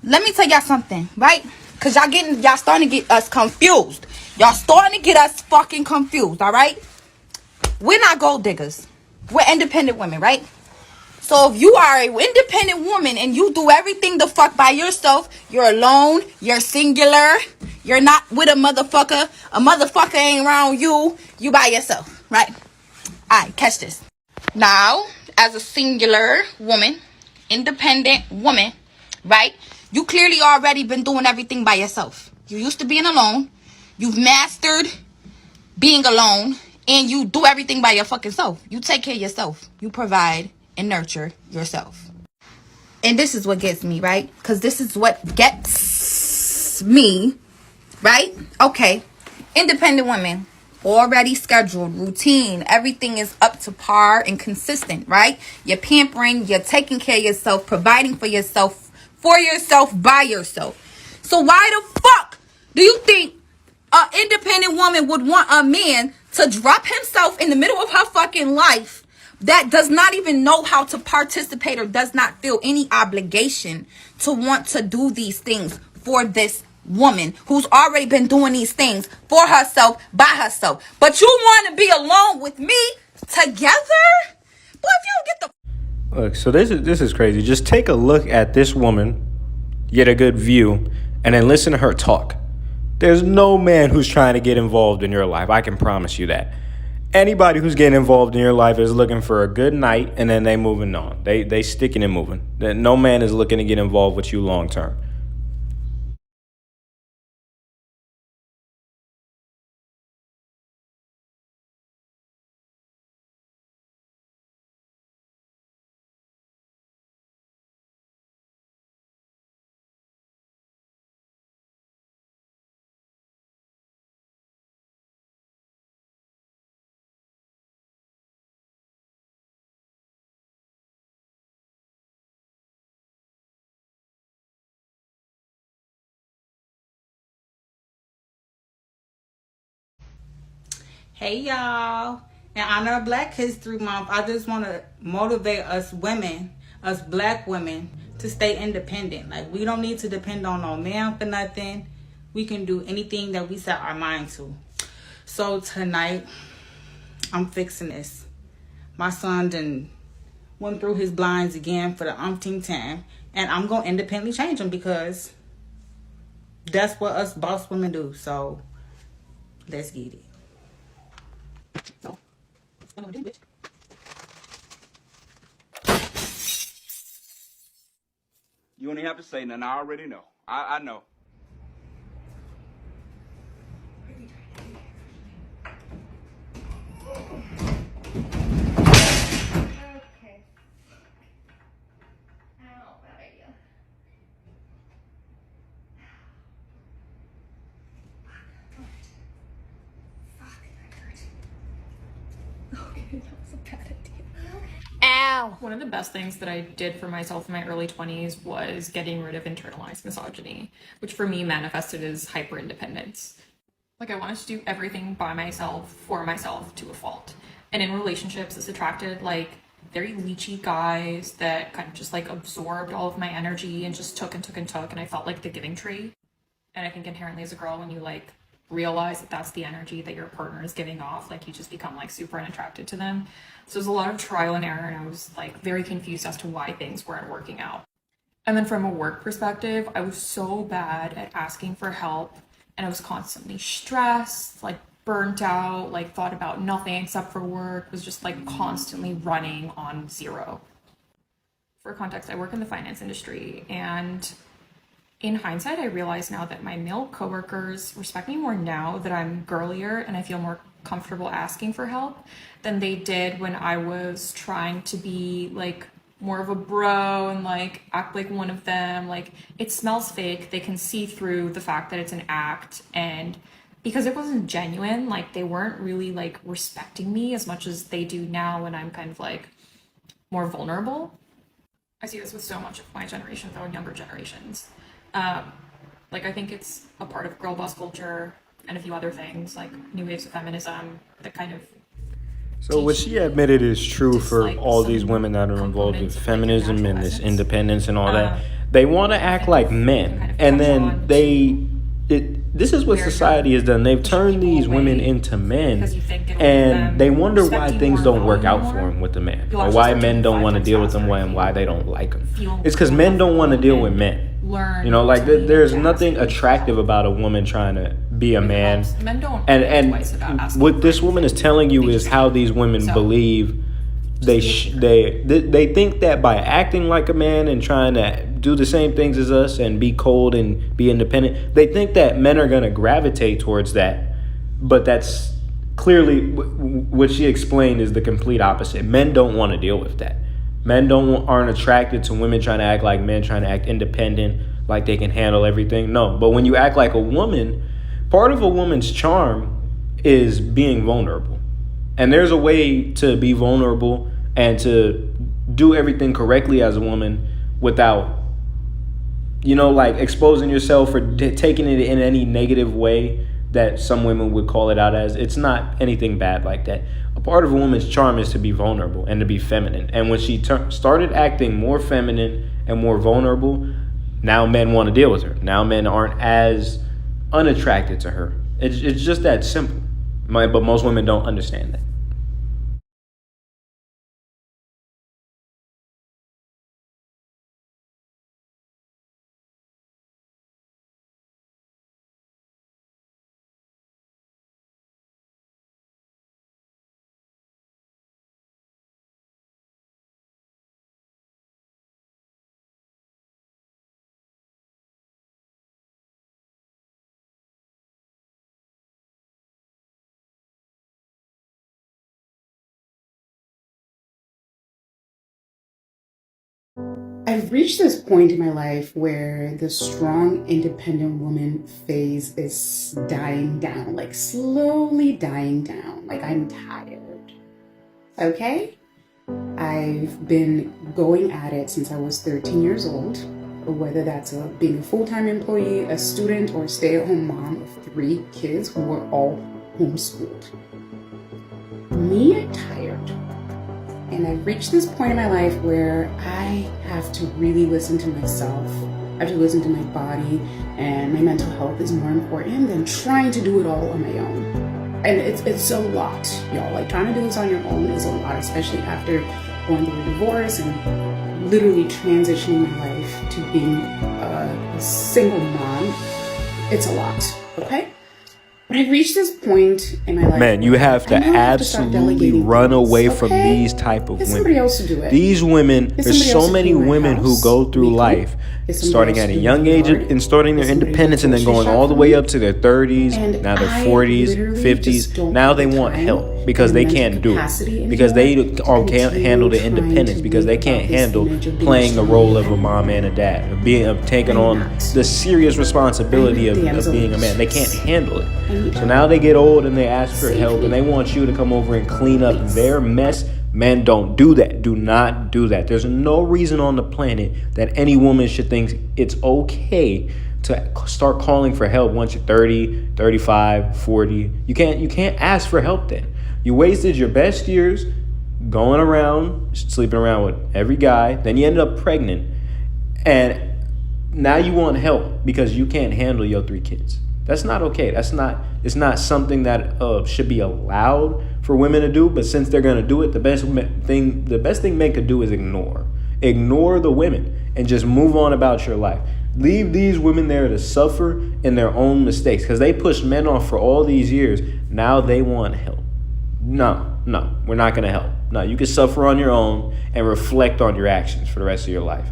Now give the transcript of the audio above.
let me tell y'all something, right? Because y'all starting to get us confused. Y'all starting to get us fucking confused, all right? We're not gold diggers. We're independent women, right? So if you are an independent woman and you do everything the fuck by yourself, you're alone, you're singular, you're not with a motherfucker ain't around you, you by yourself, right? Alright, catch this. Now, as a singular woman, independent woman, right? You clearly already been doing everything by yourself. You used to being alone. You've mastered being alone. And you do everything by your fucking self. You take care of yourself. You provide and nurture yourself. And this is what gets me, right? Because this is what gets me, right? Okay. Independent women. Already scheduled, routine. Everything is up to par and consistent, right? You're pampering. You're taking care of yourself. Providing for yourself, by yourself. So why the fuck do you think an independent woman would want a man to drop himself in the middle of her fucking life that does not even know how to participate or does not feel any obligation to want to do these things for this woman who's already been doing these things for herself, by herself? But you want to be alone with me together? Boy, if you don't get the... Look, so this is crazy. Just take a look at this woman, get a good view, and then listen to her talk. There's no man who's trying to get involved in your life. I can promise you that. Anybody who's getting involved in your life is looking for a good night and then they moving on. They sticking and moving. No man is looking to get involved with you long term. Hey y'all, in honor of Black History Month, I just want to motivate us women, us black women, to stay independent. Like, we don't need to depend on no man for nothing. We can do anything that we set our mind to. So tonight, I'm fixing this. My son done went through his blinds again for the umpteenth time, and I'm going to independently change him because that's what us boss women do. So let's get it. So, I'm gonna do it. You don't even have to say nothing. I already know. I know. Okay. Ow, bad idea. Fuck, that hurt. Okay, that was a bad idea. Ow. One of the best things that I did for myself in my early 20s was getting rid of internalized misogyny, which for me manifested as hyper independence. Like, I wanted to do everything by myself, for myself, to a fault. And in relationships, this attracted like very leechy guys that kind of just like absorbed all of my energy and just took and took and took. And I felt like the giving tree. And I think inherently as a girl, when you like realize that that's the energy that your partner is giving off, like you just become like super unattracted to them. So there's a lot of trial and error, and I was like very confused as to why things weren't working out. And then from a work perspective, I was so bad at asking for help, and I was constantly stressed, like burnt out, like thought about nothing except for work, was just like constantly running on zero. For context, I work in the finance industry, and in hindsight, I realize now that my male coworkers respect me more now that I'm girlier and I feel more comfortable asking for help than they did when I was trying to be like more of a bro and like act like one of them. Like, it smells fake. They can see through the fact that it's an act, and because it wasn't genuine, like they weren't really like respecting me as much as they do now when I'm kind of like more vulnerable. I see this with so much of my generation though, and younger generations. Like, I think it's a part of girl boss culture and a few other things like new waves of feminism that kind of So what she admitted is true for like all these women that are involved with feminism and this independence and all that. They want to act like men, and then this is what society has done. They've turned these women into men, and they wonder why things don't work out for them with the man, or why men don't want to deal with them, and why they don't like them. It's because men don't want to deal with men. You know, like there's nothing attractive about a woman trying to be a man. Men don't And twice about asking what for this it. woman is telling you is how these women believe they think that by acting like a man and trying to do the same things as us and be cold and be independent, they think that men are going to gravitate towards that. But that's clearly what she explained is the complete opposite. Men don't want to deal with that. Men aren't attracted to women trying to act like men, trying to act independent, like they can handle everything. No, but when you act like a woman, part of a woman's charm is being vulnerable. And there's a way to be vulnerable and to do everything correctly as a woman without, like exposing yourself or taking it in any negative way that some women would call it out as. It's not anything bad like that. A part of a woman's charm is to be vulnerable and to be feminine. And when she started acting more feminine and more vulnerable, now men want to deal with her. Now men aren't as unattracted to her. It's just that simple. But most women don't understand that. I've reached this point in my life where the strong, independent woman phase is dying down, like slowly dying down. Like I'm tired. Okay? I've been going at it since I was 13 years old, whether that's being a full-time employee, a student, or a stay-at-home mom of 3 kids who were all homeschooled. Me, I'm tired. And I've reached this point in my life where I have to really listen to myself. I have to listen to my body, and my mental health is more important than trying to do it all on my own. And it's a lot, y'all. Like trying to do this on your own is a lot, especially after going through a divorce and literally transitioning my life to being a single mom. It's a lot, okay? But I've reached this point in my life. Man, you have to absolutely run away from these type of women. Somebody else to do it. These women, there's so many women who go through life starting at a young age and starting their independence and then going all the way up to their 30s, now their 40s, 50s. Now they want help because they can't do it. Because they can't handle the independence. Because they can't handle playing the role of a mom and a dad. Of taking on the serious responsibility of being a man. They can't handle it. So now they get old and they ask for help and they want you to come over and clean up their mess. Men, don't do that. Do not do that. There's no reason on the planet that any woman should think it's okay to start calling for help once you're 30, 35, 40. You can't ask for help then. You wasted your best years going around, sleeping around with every guy. Then you ended up pregnant. And now you want help because you can't handle your 3 kids. That's not okay. It's not something that should be allowed for women to do. But since they're gonna do it, the best thing men could do is ignore the women and just move on about your life. Leave these women there to suffer in their own mistakes because they pushed men off for all these years. Now they want help. No, we're not gonna help. No, you can suffer on your own and reflect on your actions for the rest of your life.